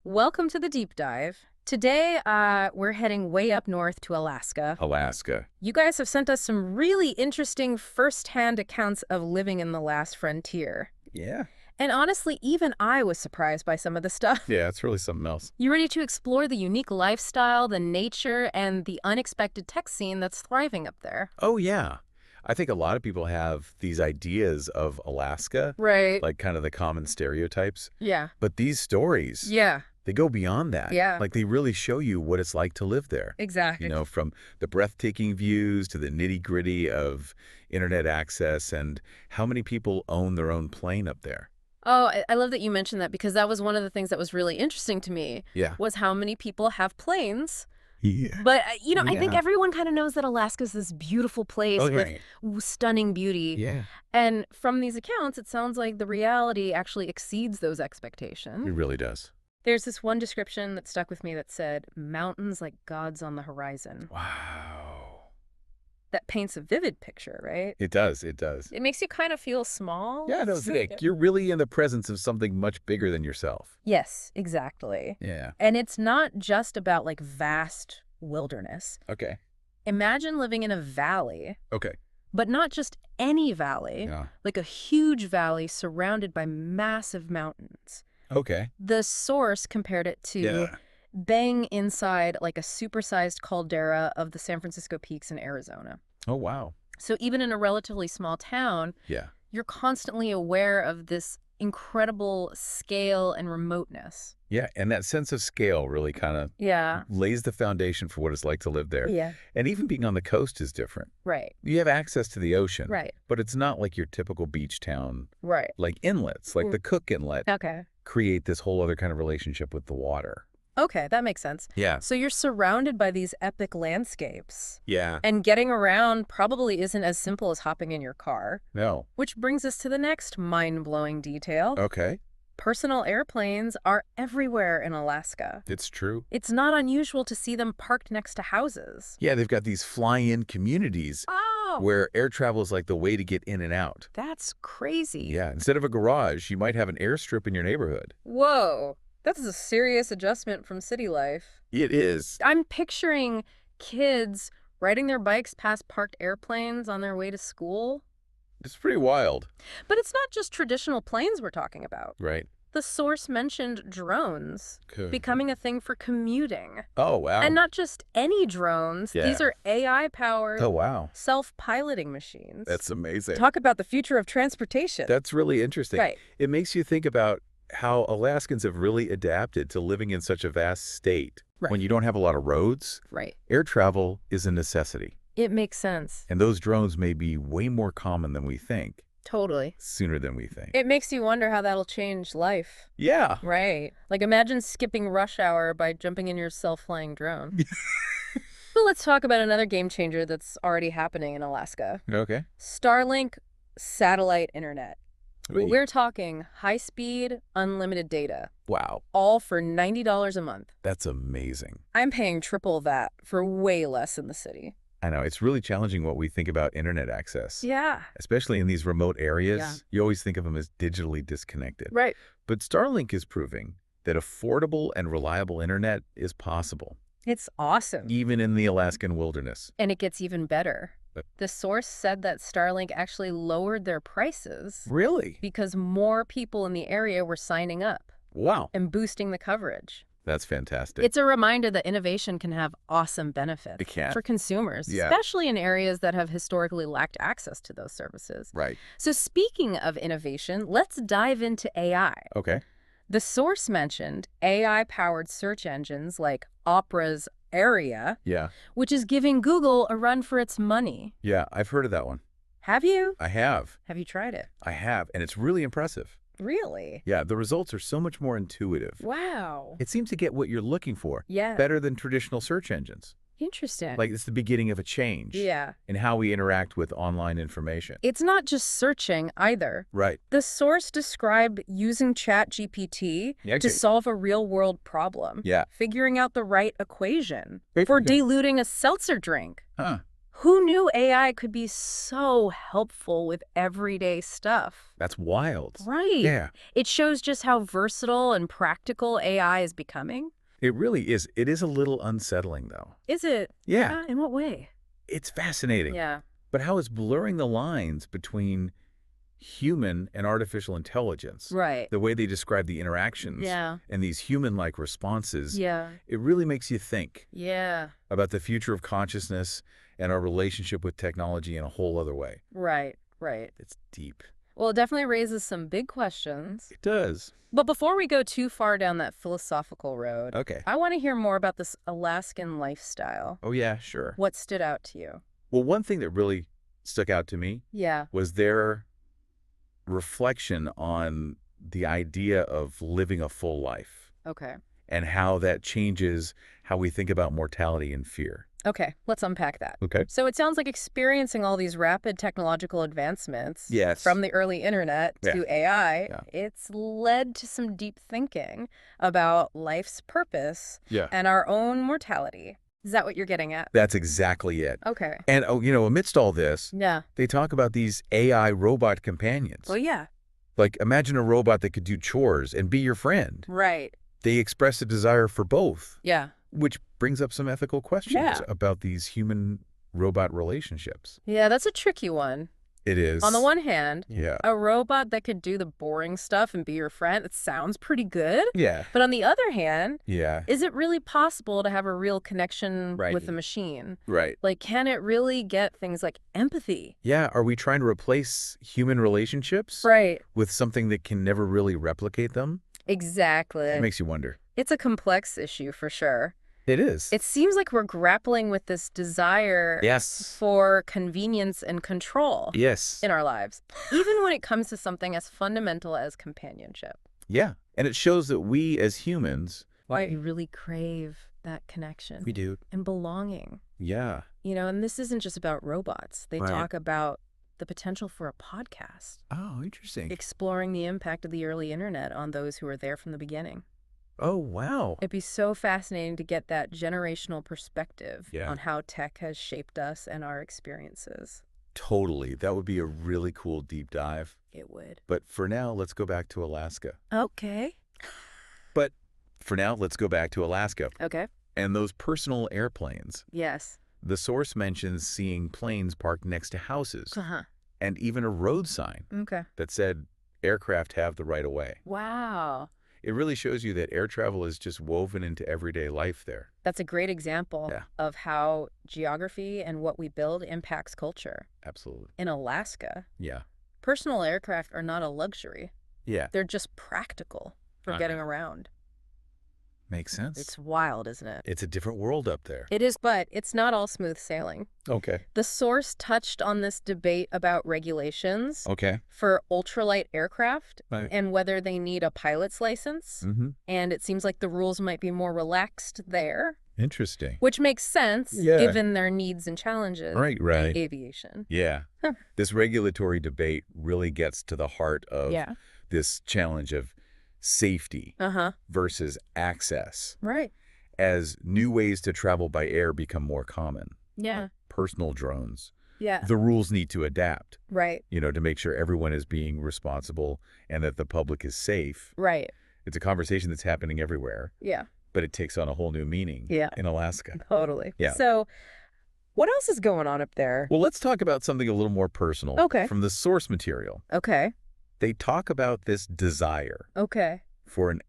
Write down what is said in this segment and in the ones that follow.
Welcome to the deep dive. Today, we're heading way up north to Alaska. Alaska. You guys have sent us some really interesting first-hand accounts of living in the last frontier. Yeah. And honestly, even I was surprised by some of the stuff. Yeah, it's really something else. You ready to explore the unique lifestyle, the nature, and the unexpected tech scene that's thriving up there? Oh, yeah. I think a lot of people have these ideas of Alaska, Right. like kind of the common stereotypes. Yeah. But these stories, Yeah. they go beyond that. Yeah. Like they really show you what it's like to live there. Exactly. You know, from the breathtaking views to the nitty-gritty of internet access and how many people own their own plane up there. Oh, I love that you mentioned that because that was one of the things that was really interesting to me Yeah. was how many people have planes. Yeah. But, I think Yeah. everyone kind of knows that Alaska's this beautiful place Oh, with right. stunning beauty. Yeah. And from these accounts, it sounds like the reality actually exceeds those It expectations. really does. There's this one description that stuck with me that said, mountains like gods on the horizon. Wow. That paints a vivid picture, right? It does. It does. It makes you kind of feel small. Yeah, no, it's like you're really in the presence of something much bigger than yourself. Yes, exactly. Yeah. And it's not just about like vast wilderness. Okay. Imagine living in a valley, Okay. but not just any valley, Yeah. like a huge valley surrounded by massive mountains. Okay. The source compared it to Yeah. being inside like a supersized caldera of the San Francisco peaks in Arizona. Oh, wow. So even in a relatively small town, Yeah. you're constantly aware of this incredible scale and remoteness. Yeah. And that sense of scale really kind of Yeah. lays the foundation for what it's like to live there. Yeah. And even being on the coast is different. Right. You have access to the ocean. Right. But it's not like your typical beach town, Right. like inlets, like the Cook Inlet, Okay. create this whole other kind of relationship with the water. Okay, that makes sense. Yeah. So you're surrounded by these epic landscapes. Yeah. And getting around probably isn't as simple as hopping in your car. No. Which brings us to the next mind-blowing detail. Okay. Personal airplanes are everywhere in Alaska. It's true. It's not unusual to see them parked next to houses. Yeah, they've got these fly-in communities Oh, where air travel is like the way to get in and out. that's crazy. Yeah, instead of a garage, you might have an airstrip in your neighborhood. Whoa, that's a serious adjustment from city life. It is. I'm picturing kids riding their bikes past parked airplanes on their way to school. It's pretty wild, But it's not just traditional planes we're talking about. right? The source mentioned drones Cool. becoming a thing for commuting. Oh, wow. And not just any drones. Yeah. These are AI-powered, Oh, wow. self-piloting machines. That's amazing. Talk about the future of transportation. That's really interesting. Right. It makes you think about how Alaskans have really adapted to living in such a vast state. Right. When you don't have a lot of roads, Right. air travel is a necessity. It makes sense. And those drones may be way more common than we think, Totally. sooner than we think. It makes you wonder how that'll change life. Yeah. Right. Like imagine skipping rush hour by jumping in your self-flying drone. But let's talk about another game changer that's already happening in Alaska. Okay. Starlink satellite internet. Wait. We're talking high-speed, unlimited data, Wow. all for $90 a month. That's amazing. I'm paying triple that for way less in the city. I know. It's really challenging what we think about internet access. Yeah. Especially in these remote areas. Yeah. You always think of them as digitally disconnected. Right. But Starlink is proving that affordable and reliable internet is possible, It's awesome. even in the Alaskan wilderness. And it gets even better. But- The source said that Starlink actually lowered their prices Really? because more people in the area were signing up Wow. and boosting the coverage. That's fantastic. It's a reminder that innovation can have awesome benefits It can. for consumers, Yeah. especially in areas that have historically lacked access to those services. Right. So speaking of innovation, let's dive into AI. Okay. The source mentioned AI-powered search engines like Opera's Aria, Yeah. which is giving Google a run for its money. Yeah. I've heard of that one. Have you? I have. Have you tried it? I have. And it's really impressive. Really? Yeah. The results are so much more intuitive. Wow. It seems to get what you're looking for Yeah. better than traditional search engines. Interesting. Like it's the beginning of a change Yeah. in how we interact with online information. It's not just searching either. Right. The source described using ChatGPT Yeah, to solve a real-world problem. Yeah. Figuring out the right equation Very for good. diluting a seltzer drink. Huh. Who knew AI could be so helpful with everyday stuff? That's wild. Right. Yeah, It shows just how versatile and practical AI is becoming. it really is. It is a little unsettling, though. Is it? Yeah, In what way? it's fascinating. Yeah. But how it's blurring the lines between human and artificial intelligence, Right. the way they describe the interactions Yeah. and these human-like responses, Yeah. it really makes you think Yeah. about the future of consciousness and our relationship with technology in a whole other way. Right. Right. It's deep. Well, it definitely raises some big questions. It does. But before we go too far down that philosophical road, Okay. I want to hear more about this Alaskan lifestyle. Oh, yeah, sure. What stood out to you? Well, one thing that really stuck out to me Yeah. was their reflection on the idea of living a full life Okay. and how that changes how we think about mortality and fear. Okay, let's unpack that. Okay. So it sounds like experiencing all these rapid technological advancements Yes. from the early internet to AI, Yeah. it's led to some deep thinking about life's purpose Yeah. and our own mortality. Is that what you're getting at? That's exactly it. Okay. And, amidst all this, Yeah. they talk about these AI robot companions. Well, yeah. Like, imagine a robot that could do chores and be your friend. Right. They express a desire for both, Yeah. which brings up some ethical questions Yeah. about these human-robot relationships. Yeah, that's a tricky one. It is. On the one hand, Yeah. a robot that could do the boring stuff and be your friend, it sounds pretty good. Yeah. But on the other hand, Yeah. is it really possible to have a real connection Right. with the machine? Right. Like, can it really get things like empathy? Yeah. Are we trying to replace human relationships Right. with something that can never really replicate them? Exactly. It makes you wonder. It's a complex issue for sure. It is. It seems like we're grappling with this desire Yes. for convenience and control Yes. in our lives, even when it comes to something as fundamental as companionship. Yeah. And it shows that we as humans, We really crave that connection we do. and belonging. Yeah. And this isn't just about robots. They Right. talk about the potential for a podcast, Oh, interesting. exploring the impact of the early internet on those who were there from the beginning. Oh, wow. It'd be so fascinating to get that generational perspective Yeah. on how tech has shaped us and our experiences. Totally. That would be a really cool deep dive. It would. But for now, let's go back to Alaska. Okay. But for now, let's go back to Alaska. Okay. And those personal airplanes. Yes. The source mentions seeing planes parked next to houses Uh-huh. and even a road sign Okay. that said aircraft have the right of way. Wow. It really shows you that air travel is just woven into everyday life there. That's a great example Yeah. of how geography and what we build impacts culture. Absolutely. In Alaska, Yeah. personal aircraft are not a luxury. Yeah. They're just practical for Uh-huh. getting around. Makes sense. It's wild, isn't it? It's a different world up there. It is, but it's not all smooth sailing. Okay. The source touched on this debate about regulations Okay. for ultralight aircraft Right. and whether they need a pilot's license. Mm-hmm. And it seems like the rules might be more relaxed there, Interesting. which makes sense Yeah. given their needs and challenges Right, right. in aviation. Yeah. Huh. This regulatory debate really gets to the heart of Yeah. this challenge of safety Uh-huh. versus access Right. as new ways to travel by air become more common. Yeah. Personal drones. Yeah. The rules need to adapt, Right. to make sure everyone is being responsible and that the public is safe. Right. It's a conversation that's happening everywhere, Yeah. but it takes on a whole new meaning Yeah. in Alaska. Totally. Yeah. So what else is going on up there? Well, let's talk about something a little more personal. Okay. From the source material. Okay. They talk about this desire Okay. for an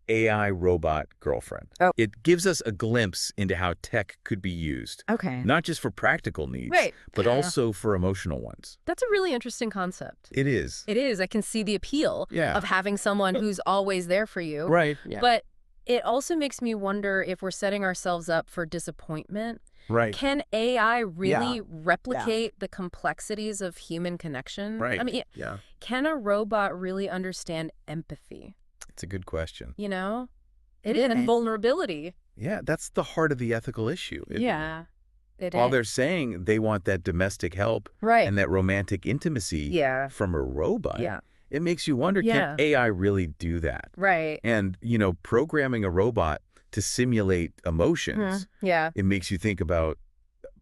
AI robot girlfriend. Oh. It gives us a glimpse into how tech could be used, Okay. not just for practical needs, Right. but also for emotional ones. That's a really interesting concept. It is. It is. I can see the appeal Yeah. of having someone who's always there for you. Right. Yeah. But it also makes me wonder if we're setting ourselves up for disappointment. Right. Can AI really replicate the complexities of human connection? Right. I mean, Yeah. can a robot really understand empathy? It's a good question. It is. And vulnerability. Yeah, that's the heart of the ethical issue. Yeah. It While is. they're saying they want that domestic help Right. and that romantic intimacy Yeah. from a robot, Yeah. it makes you wonder, Yeah. can AI really do that? Right. And, programming a robot to simulate emotions, Yeah. it makes you think about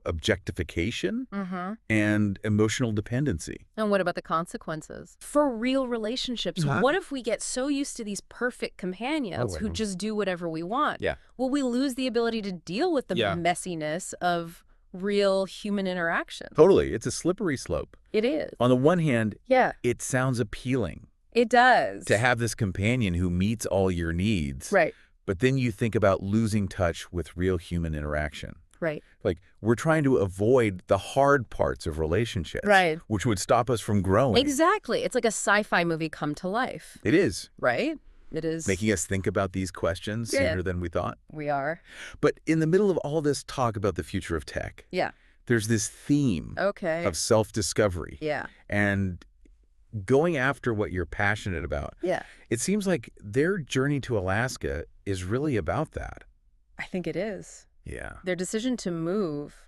objectification Mm-hmm. and emotional dependency. And what about the consequences? For real relationships, what if we get so used to these perfect companions who just do whatever we want? Yeah. Will we lose the ability to deal with the Yeah. messiness of real human interaction? Totally. It's a slippery slope. It is. On the one hand, Yeah, it sounds appealing it does. to have this companion who meets all your needs. Right, But then you think about losing touch with real human interaction. right. Like, we're trying to avoid the hard parts of relationships, Right. which would stop us from growing. Exactly. It's like a sci-fi movie come to life, It is. right? It is. Making us think about these questions Yeah. sooner than we thought. We are. But in the middle of all this talk about the future of tech, Yeah. there's this theme Okay. of self-discovery Yeah. and going after what you're passionate about. Yeah. It seems like their journey to Alaska is really about that. I think it is. Yeah. Their decision to move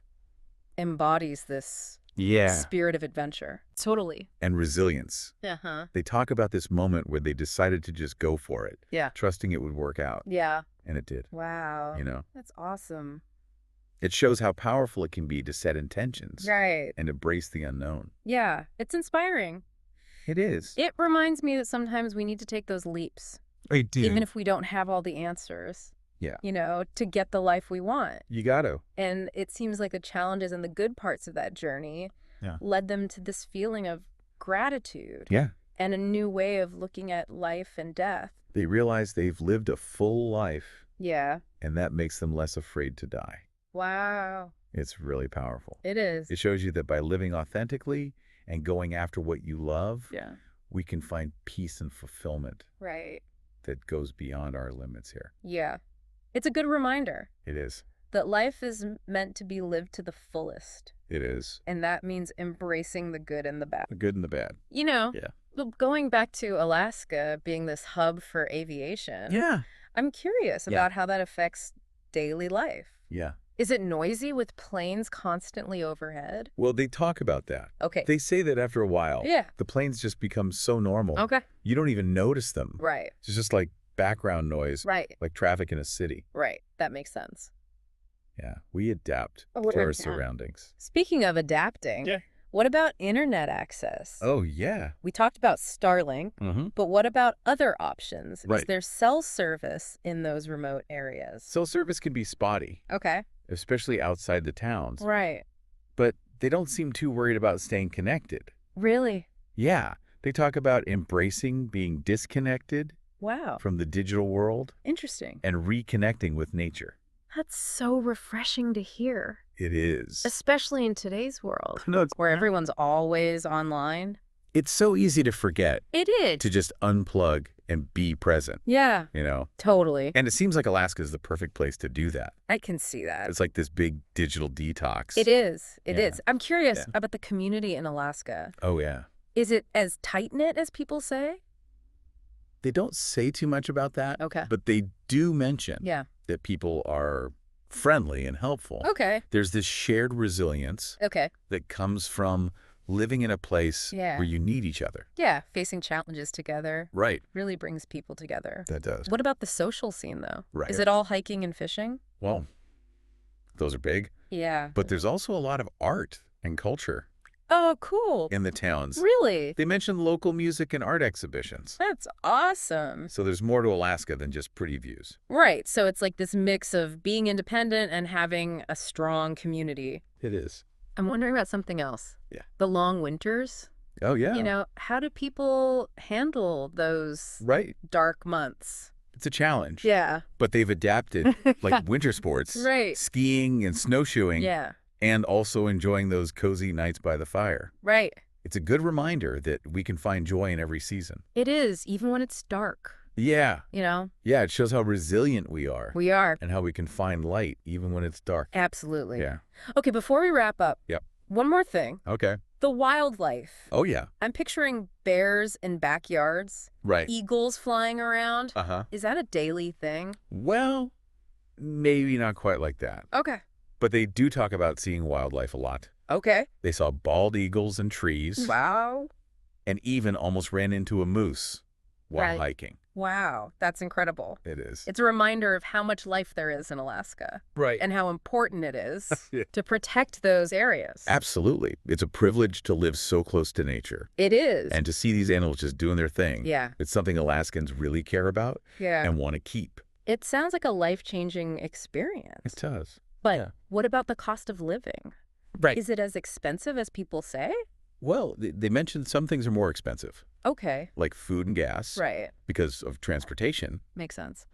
embodies this Yeah. spirit of adventure. Totally. And resilience. Uh-huh. They talk about this moment where they decided to just go for it, Yeah. trusting it would work out. Yeah. And it did, Wow. you know? That's awesome. It shows how powerful it can be to set intentions Right. and embrace the unknown. Yeah. It's inspiring. It is. It reminds me that sometimes we need to take those leaps, I do. even if we don't have all the answers. Yeah. You know, to get the life we want. You got to. And it seems like the challenges and the good parts of that journey Yeah. led them to this feeling of gratitude Yeah. and a new way of looking at life and death. They realize they've lived a full life, Yeah. and that makes them less afraid to die. Wow. It's really powerful. It is. It shows you that by living authentically and going after what you love, Yeah. we can find peace and fulfillment Right. that goes beyond our limits here. Yeah. It's a good reminder It is. that life is meant to be lived to the fullest. It is. And that means embracing the good and the bad. The good and the bad. You know, Yeah. going back to Alaska being this hub for aviation, Yeah. I'm curious Yeah. about how that affects daily life. Yeah. Is it noisy with planes constantly overhead? Well, they talk about that. Okay. They say that after a while, Yeah. the planes just become so normal. Okay. You don't even notice them. Right. It's just like background noise, Right. like traffic in a city. Right. That makes sense. Yeah. We adapt Oh, to we're our adapt. surroundings. Speaking of adapting, Yeah. what about internet access? Oh, yeah. We talked about Starlink, Mm-hmm. but what about other options? Is Right. there cell service in those remote areas? Cell service can be spotty, Okay. especially outside the towns, Right. but they don't seem too worried about staying connected. Really? Yeah. They talk about embracing being disconnected Wow. from the digital world Interesting. and reconnecting with nature. That's so refreshing to hear, It is. especially in today's world No, where everyone's always online. it's so easy to forget It is. to just unplug and be present, Yeah, you know? totally. And it seems like Alaska is the perfect place to do that. I can see that. It's like this big digital detox. It is. It Yeah. is. I'm curious Yeah. about the community in Alaska. Oh, yeah. Is it as tight-knit as people say? They don't say too much about that, Okay. but they do mention Yeah. that people are friendly and helpful. Okay. There's this shared resilience Okay. that comes from living in a place Yeah. where you need each other. Yeah. Facing challenges together Right. really brings people together. That does. What about the social scene, though? Right. Is it all hiking and fishing? Well, those are big. Yeah. But there's also a lot of art and culture Oh, cool. in the towns. Really? They mention local music and art exhibitions. That's awesome. So there's more to Alaska than just pretty views. Right. So it's like this mix of being independent and having a strong community. It is. I'm wondering about something else. Yeah. The long winters. Oh, yeah. You know, how do people handle those Right. dark months? It's a challenge. Yeah. But they've adapted, like winter sports, Right. skiing and snowshoeing, Yeah. and also enjoying those cozy nights by the fire. Right. It's a good reminder that we can find joy in every season. It is, even when it's dark. Yeah. You know, Yeah, it shows how resilient we are we are. and how we can find light even when it's dark. Absolutely. Yeah. Okay, before we wrap up, Yep. one more thing. Okay. The wildlife. Oh, yeah. I'm picturing bears in backyards, Right. eagles flying around. Uh-huh. Is that a daily thing? Well, maybe not quite like that. Okay. But they do talk about seeing wildlife a lot. Okay. They saw bald eagles in trees Wow. and even almost ran into a moose while Right. hiking. Wow, that's incredible. It is. It's a reminder of how much life there is in Alaska Right. and how important it is Yeah. to protect those areas. Absolutely. It's a privilege to live so close to nature. It is. And to see these animals just doing their thing. Yeah. It's something Alaskans really care about Yeah. and want to keep. It sounds like a life-changing experience. It does. But Yeah. what about the cost of living? Right. Is it as expensive as people say? Well, they mentioned some things are more expensive, Okay. like food and gas, Right. because of transportation. Makes sense.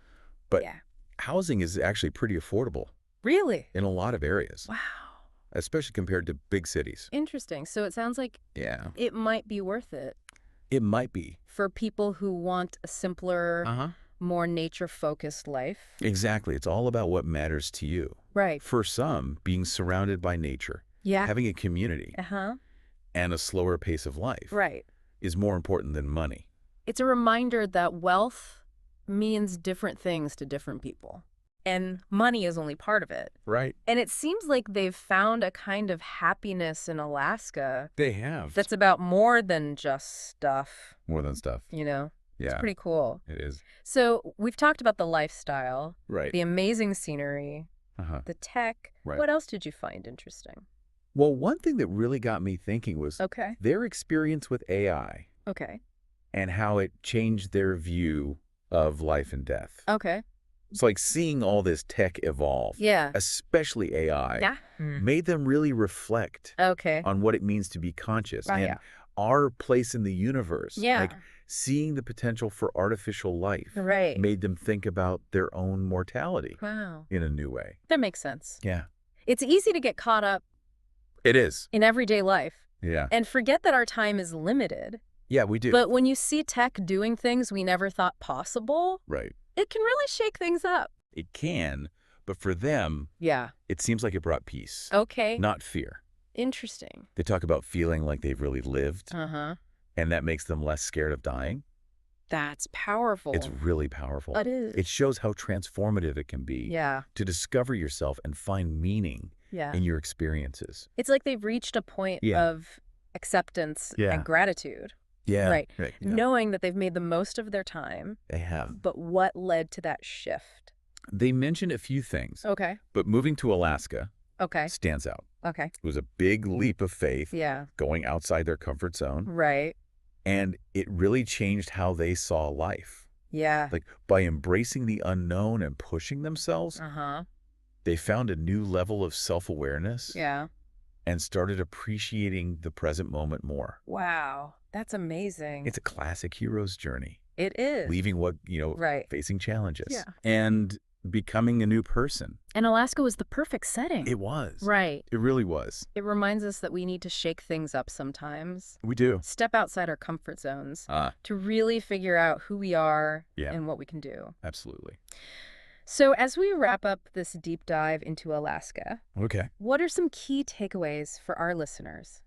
But Yeah. housing is actually pretty affordable Really? in a lot of areas, Wow. especially compared to big cities. Interesting. So it sounds like Yeah. it might be worth it It might be. for people who want a simpler, Uh-huh. more nature-focused life. Exactly. It's all about what matters to you. Right. For some, being surrounded by nature, Yeah. having a community, Uh-huh. and a slower pace of life Right. is more important than money. It's a reminder that wealth means different things to different people. And money is only part of it. Right. And it seems like they've found a kind of happiness in Alaska They have. that's about more than just stuff, More than stuff. you know? It's Yeah, pretty cool. it is. So we've talked about the lifestyle, Right. the amazing scenery, Uh-huh. the tech. Right. What else did you find interesting? Well, one thing that really got me thinking was Okay. their experience with AI Okay. and how it changed their view of life and death. Okay. It's like seeing all this tech evolve, Yeah. especially AI, Yeah. made them really reflect Okay. on what it means to be conscious Oh, and yeah. our place in the universe. Yeah. Like seeing the potential for artificial life Right. made them think about their own mortality Wow. in a new way. That makes sense. Yeah. It's easy to get caught up It is. in everyday life Yeah. and forget that our time is limited. Yeah, we do. But when you see tech doing things we never thought possible, Right. it can really shake things up. It can, but for them, Yeah. it seems like it brought peace, Okay. not fear. Interesting. They talk about feeling like they've really lived, Uh-huh. and that makes them less scared of dying. That's powerful. It's really powerful. It is. It shows how transformative it can be Yeah. to discover yourself and find meaning Yeah. in your experiences. It's like they've reached a point Yeah. of acceptance Yeah. and gratitude, Yeah. Right. Yeah. knowing that they've made the most of their time, They have. but what led to that shift? They mentioned a few things, Okay. but moving to Alaska Okay. stands out. Okay. It was a big leap of faith, Yeah. going outside their comfort zone, Right. and it really changed how they saw life. Yeah. Like, by embracing the unknown and pushing themselves, Uh-huh. they found a new level of self-awareness Yeah. and started appreciating the present moment more. Wow. That's amazing. It's a classic hero's journey, It is. leaving what, Right. facing challenges. Yeah. And becoming a new person. And Alaska was the perfect setting. It was. Right. It really was. It reminds us that we need to shake things up sometimes, We do. step outside our comfort zones Ah, to really figure out who we are Yeah. and what we can do. absolutely. So as we wrap up this deep dive into Alaska, Okay. what are some key takeaways for our listeners?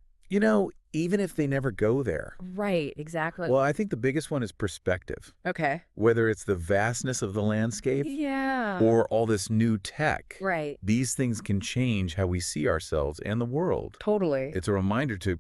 Even if they never go there, Right, exactly. well, I think the biggest one is perspective. Okay. Whether it's the vastness of the landscape Yeah. or all this new tech, Right. these things can change how we see ourselves and the world. Totally. It's a reminder to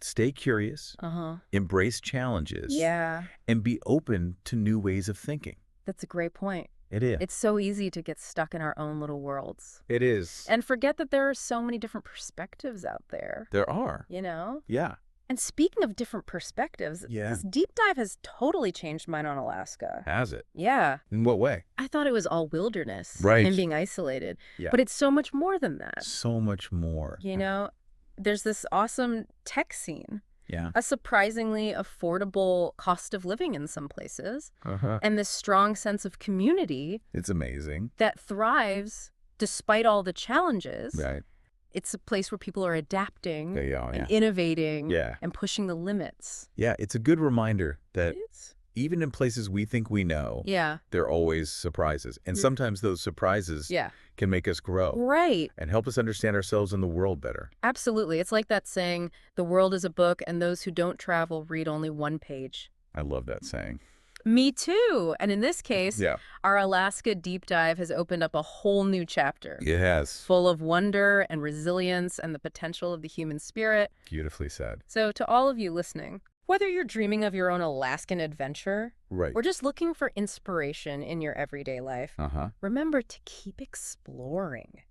stay curious, Uh-huh. embrace challenges, Yeah. and be open to new ways of thinking. That's a great point. It is. It's so easy to get stuck in our own little worlds It is. and forget that there are so many different perspectives out there, There are. you know? Yeah. And speaking of different perspectives, Yeah. this deep dive has totally changed mine on Alaska. Has it? Yeah. In what way? I thought it was all wilderness Right. and being isolated, Yeah. but it's so much more than that. So much more. You know, there's this awesome tech scene, Yeah. a surprisingly affordable cost of living in some places, Uh-huh. and this strong sense of community It's amazing. that thrives despite all the challenges. Right. It's a place where people are adapting There you are. and Yeah. innovating Yeah. and pushing the limits. Yeah. It's a good reminder that It's, even in places we think we know, yeah. there are always surprises. And sometimes those surprises Yeah. can make us grow Right. and help us understand ourselves and the world better. Absolutely. It's like that saying, the world is a book and those who don't travel read only one page. I love that saying. Me too. And in this case, Yeah. our Alaska deep dive has opened up a whole new chapter It has. full of wonder and resilience and the potential of the human spirit. Beautifully said. So to all of you listening, Whether you're dreaming of your own Alaskan adventure Right. or just looking for inspiration in your everyday life, remember to keep exploring,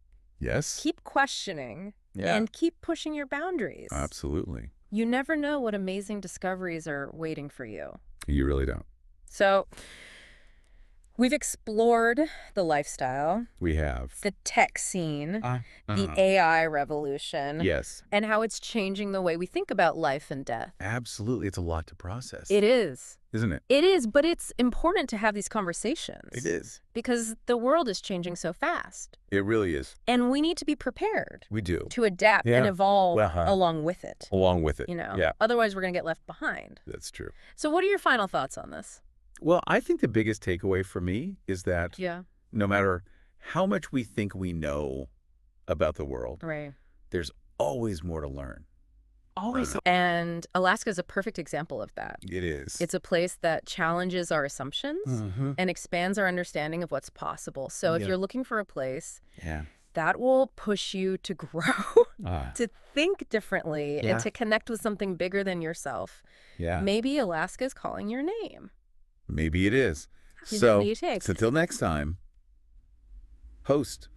Yes? keep questioning, and keep pushing your boundaries. Absolutely. You never know what amazing discoveries are waiting for you. You really don't. So, we've explored the lifestyle, We have. the tech scene, the Uh-huh. AI revolution, Yes. and how it's changing the way we think about life and death. Absolutely. It's a lot to process. It is. Isn't it? It is, but it's important to have these conversations. It is. Because the world is changing so fast. It really is. And we need to be prepared We do. to adapt and evolve along with it. Along with it. Yeah. Otherwise, we're going to get left behind. That's true. So what are your final thoughts on this? Well, I think the biggest takeaway for me is that no matter how much we think we know about the world, there's always more to learn. Always. And Alaska is a perfect example of that. It is. It's a place that challenges our assumptions and expands our understanding of what's possible. So if you're looking for a place that will push you to grow, to think differently, and to connect with something bigger than yourself, maybe Alaska is calling your name. Maybe it is. So until next time, host.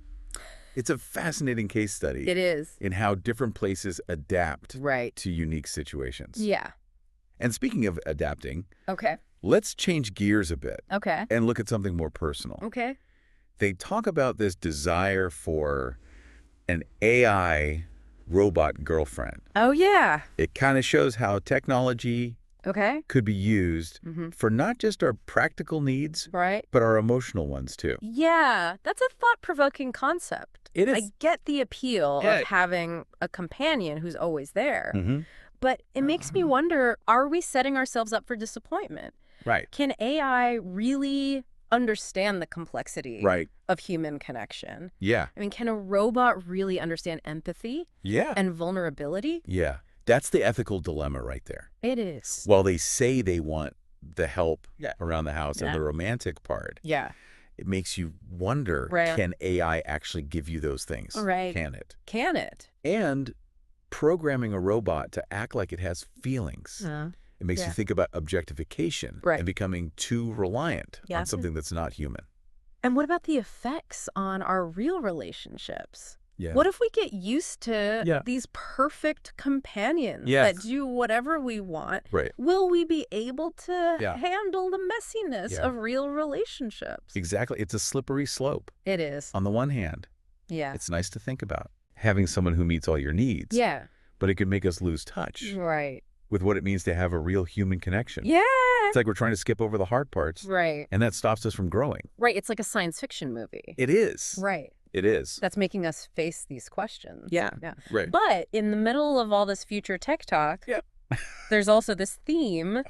It's a fascinating case study. It is. In how different places adapt to unique situations. Yeah. And speaking of adapting, Okay. let's change gears a bit Okay. and look at something more personal. Okay. They talk about this desire for an AI robot girlfriend. Oh, yeah. It kind of shows how technology could be used for not just our practical needs, but our emotional ones too. Yeah, that's a thought-provoking concept. It is. I get the appeal of having a companion who's always there, but it makes me wonder, are we setting ourselves up for disappointment? Right. Can AI really understand the complexity of human connection? Yeah. I mean, can a robot really understand empathy and vulnerability? Yeah. That's the ethical dilemma right there. It is. While they say they want the help around the house and the romantic part, it makes you wonder, can AI actually give you those things? Can it? Can it? And programming a robot to act like it has feelings, it makes you think about objectification and becoming too reliant on something that's not human. And what about the effects on our real relationships? Yeah. What if we get used to these perfect companions that do whatever we want? Right. Will we be able to handle the messiness of real relationships? Exactly. It's a slippery slope. It is. On the one hand, it's nice to think about having someone who meets all your needs. Yeah. But it could make us lose touch with what it means to have a real human connection. Yeah. It's like we're trying to skip over the hard parts. Right. And that stops us from growing. Right. It's like a science fiction movie. It is. Right. It is. That's making us face these questions. Yeah. Right. But in the middle of all this future tech talk, there's also this theme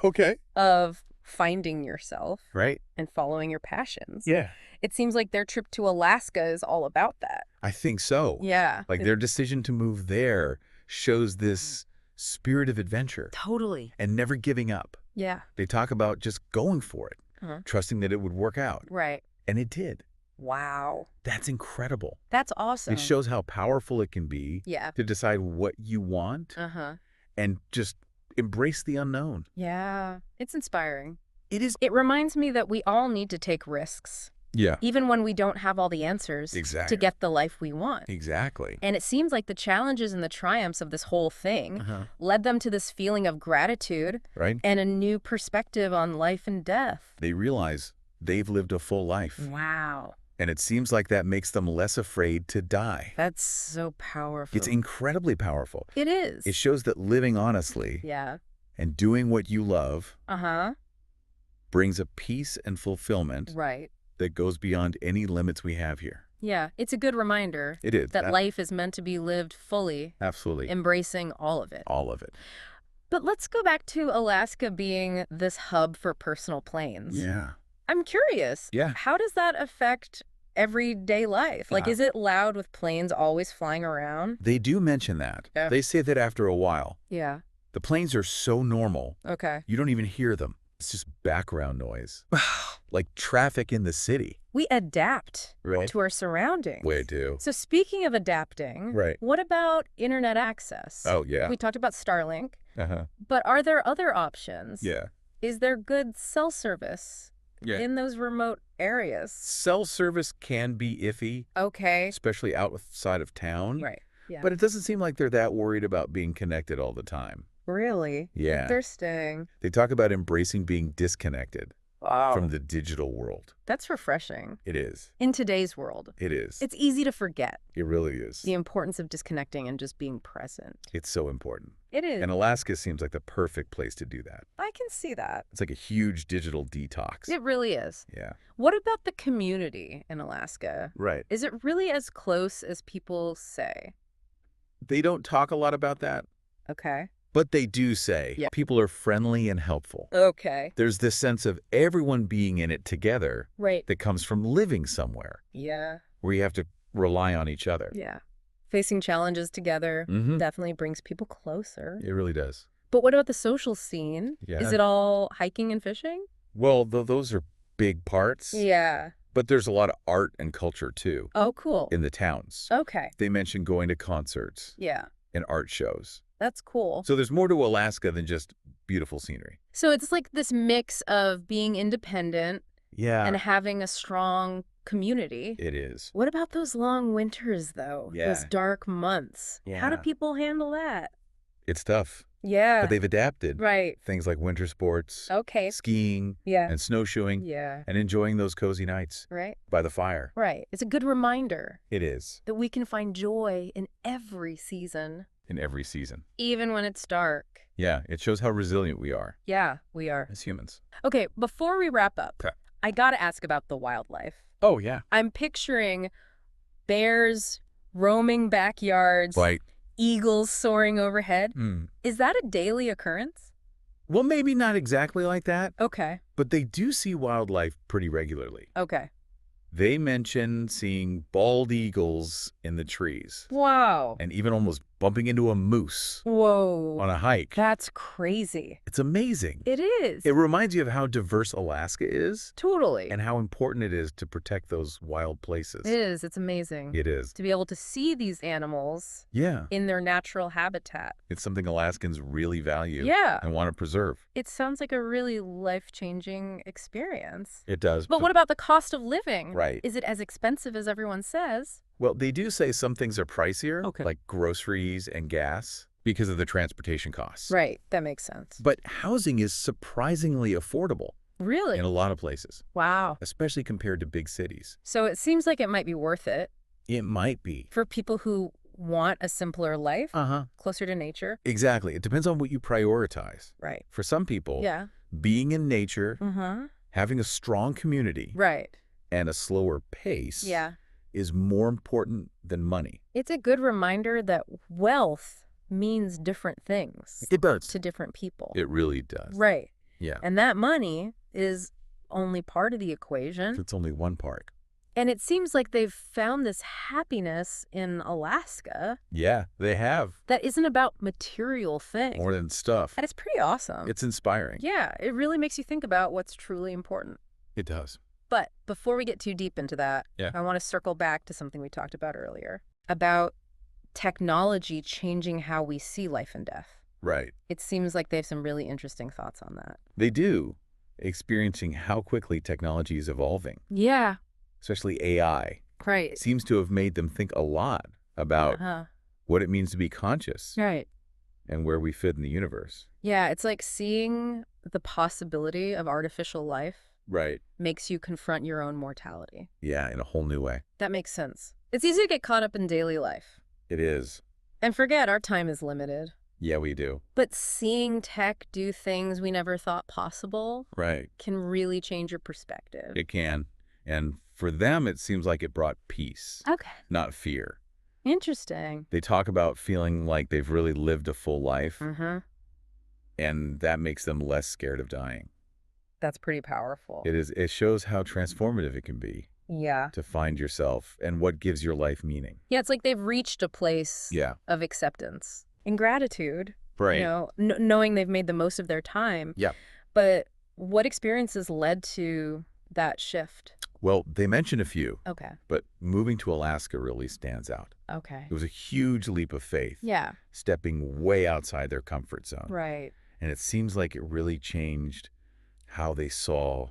of finding yourself and following your passions. Yeah. It seems like their trip to Alaska is all about that. I think so. Yeah. Like their decision to move there shows this spirit of adventure. Totally. And never giving up. Yeah. They talk about just going for it, trusting that it would work out. Right. And it did. Wow. That's incredible. That's awesome. It shows how powerful it can be to decide what you want and just embrace the unknown. Yeah. It's inspiring. It is. It reminds me that we all need to take risks. Yeah. Even when we don't have all the answers to get the life we want. Exactly. And it seems like the challenges and the triumphs of this whole thing led them to this feeling of gratitude and a new perspective on life and death. They realize they've lived a full life. Wow. And it seems like that makes them less afraid to die. That's so powerful. It's incredibly powerful. It is. It shows that living honestly and doing what you love brings a peace and fulfillment that goes beyond any limits we have here. Yeah, it's a good reminder that life is meant to be lived fully. Absolutely. Embracing all of it. All of it. But let's go back to Alaska being this hub for personal planes. Yeah. I'm curious. Yeah. How does that affect everyday life? Like, is it loud with planes always flying around? They do mention that. Yeah. They say that after a while, the planes are so normal, you don't even hear them. It's just background noise, like traffic in the city. We adapt to our surroundings. We do. So speaking of adapting, what about internet access? Oh, yeah. We talked about Starlink. But are there other options? Yeah. Is there good cell service in those remote areas? Cell service can be iffy. Okay. Especially outside of town. Right. Yeah. But it doesn't seem like they're that worried about being connected all the time. Really? Yeah. Interesting. They talk about embracing being disconnected from the digital world. That's refreshing. It is. In today's world. It is. It's easy to forget. It really is. The importance of disconnecting and just being present. It's so important. It is. And Alaska seems like the perfect place to do that. I can see that. It's like a huge digital detox. It really is. Yeah. What about the community in Alaska? Right. Is it really as close as people say? They don't talk a lot about that. Okay. But they do say people are friendly and helpful. Okay. There's this sense of everyone being in it together that comes from living somewhere. Yeah. Where you have to rely on each other. Yeah. Facing challenges together definitely brings people closer. It really does. But what about the social scene? Yeah. Is it all hiking and fishing? Well, those are big parts. Yeah. But there's a lot of art and culture, too. Oh, cool. In the towns. Okay. They mention going to concerts. Yeah. And art shows. That's cool. So there's more to Alaska than just beautiful scenery. So it's like this mix of being independent and having a strong community. It is. What about those long winters, though? Yeah. Those dark months. Yeah. How do people handle that? It's tough. Yeah. But they've adapted. Right. Things like winter sports. Okay. Skiing. Yeah. And snowshoeing. Yeah. And enjoying those cozy nights. Right. By the fire. Right. It's a good reminder. It is. That we can find joy in every season. In every season. Even when it's dark. Yeah. It shows how resilient we are. Yeah, we are. As humans. Okay, before we wrap up, I gotta ask about the wildlife. Oh, yeah. I'm picturing bears roaming backyards. Right. Eagles soaring overhead. Is that a daily occurrence? Well, maybe not exactly like that. Okay. But they do see wildlife pretty regularly. Okay. They mention seeing bald eagles in the trees. Wow. And even almost bumping into a moose. Whoa. On a hike. That's crazy. It's amazing. It is. It reminds you of how diverse Alaska is. Totally. And how important it is to protect those wild places. It is. It's amazing. It is. To be able to see these animals in their natural habitat. It's something Alaskans really value and want to preserve. It sounds like a really life-changing experience. It does. But what about the cost of living? Right. Is it as expensive as everyone says? Well, they do say some things are pricier, like groceries and gas, because of the transportation costs. Right. That makes sense. But housing is surprisingly affordable. Really? In a lot of places. Wow. Especially compared to big cities. So it seems like it might be worth it. It might be. For people who want a simpler life, closer to nature. Exactly. It depends on what you prioritize. Right. For some people, being in nature, having a strong community, and a slower pace is more important than money. It's a good reminder that wealth means different things. It does. To different people. It really does. Right. Yeah. And that money is only part of the equation. It's only one part. And it seems like they've found this happiness in Alaska. Yeah, they have. That isn't about material things. More than stuff. And it's pretty awesome. It's inspiring. Yeah, it really makes you think about what's truly important. It does. But before we get too deep into that, I want to circle back to something we talked about earlier, about technology changing how we see life and death. Right. It seems like they have some really interesting thoughts on that. They do, experiencing how quickly technology is evolving. Yeah. Especially AI. Right. It seems to have made them think a lot about what it means to be conscious. Right. And where we fit in the universe. Yeah, it's like seeing the possibility of artificial life. Right. Makes you confront your own mortality. Yeah, in a whole new way. That makes sense. It's easy to get caught up in daily life. It is. And forget our time is limited. Yeah, we do. But seeing tech do things we never thought possible can really change your perspective. It can. And for them, it seems like it brought peace. Okay. Not fear. Interesting. They talk about feeling like they've really lived a full life. And that makes them less scared of dying. That's pretty powerful. It is. It shows how transformative it can be. Yeah. To find yourself and what gives your life meaning. Yeah, it's like they've reached a place of acceptance and gratitude. Right. You know, knowing they've made the most of their time. Yeah. But what experiences led to that shift? Well, they mentioned a few. Okay. But moving to Alaska really stands out. Okay. It was a huge leap of faith. Yeah. Stepping way outside their comfort zone. Right. And it seems like it really changed how they saw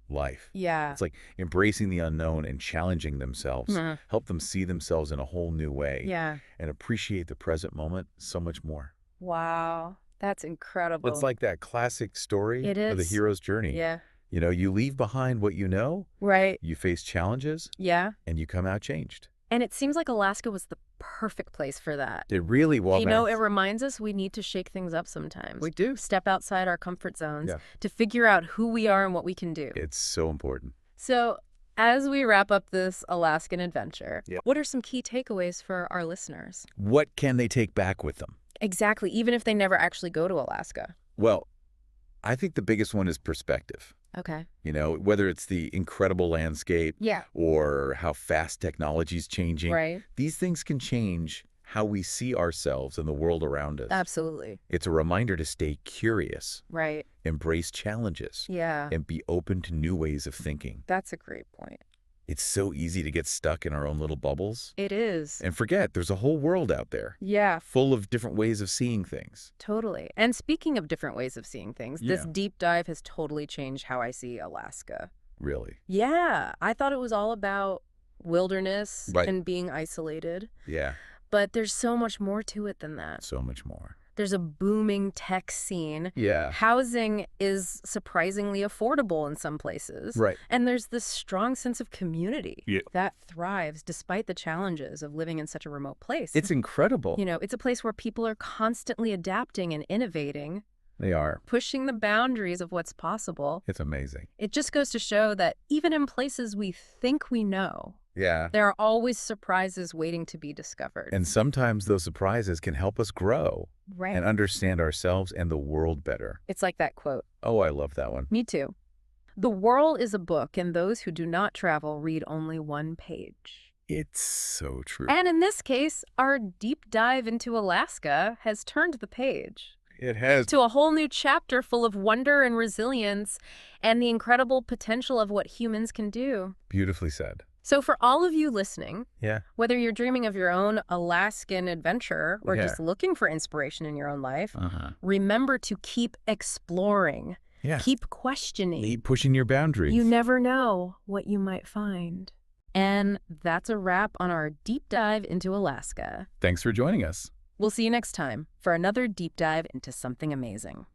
life. Yeah. It's like embracing the unknown and challenging themselves, help them see themselves in a whole new way. Yeah. And appreciate the present moment so much more. Wow. That's incredible. It's like that classic story of the hero's journey. Yeah. You know, you leave behind what you know. Right. You face challenges. Yeah. And you come out changed. And it seems like Alaska was the perfect place for that. It really was. You know, it reminds us we need to shake things up sometimes. We do. Step outside our comfort zones to figure out who we are and what we can do. It's so important. So as we wrap up this Alaskan adventure, what are some key takeaways for our listeners? What can they take back with them? Exactly, even if they never actually go to Alaska. Well, I think the biggest one is perspective. Okay. You know, whether it's the incredible landscape or how fast technology is changing. Right. These things can change how we see ourselves and the world around us. Absolutely. It's a reminder to stay curious. Right. Embrace challenges. Yeah. And be open to new ways of thinking. That's a great point. It's so easy to get stuck in our own little bubbles. It is. And forget, there's a whole world out there. Yeah. Full of different ways of seeing things. Totally. And speaking of different ways of seeing things, this deep dive has totally changed how I see Alaska. Really? Yeah. I thought it was all about wilderness and being isolated. Yeah. But there's so much more to it than that. So much more. There's a booming tech scene. Yeah. Housing is surprisingly affordable in some places. Right. And there's this strong sense of community that thrives despite the challenges of living in such a remote place. It's incredible. You know, it's a place where people are constantly adapting and innovating. They are. Pushing the boundaries of what's possible. It's amazing. It just goes to show that even in places we think we know, there are always surprises waiting to be discovered. And sometimes those surprises can help us grow and understand ourselves and the world better. It's like that quote. Oh, I love that one. Me too. The world is a book, and those who do not travel read only one page. It's so true. And in this case, our deep dive into Alaska has turned the page. It has. To a whole new chapter full of wonder and resilience and the incredible potential of what humans can do. Beautifully said. So for all of you listening, whether you're dreaming of your own Alaskan adventure or just looking for inspiration in your own life, remember to keep exploring, keep questioning. Keep pushing your boundaries. You never know what you might find. And that's a wrap on our deep dive into Alaska. Thanks for joining us. We'll see you next time for another deep dive into something amazing.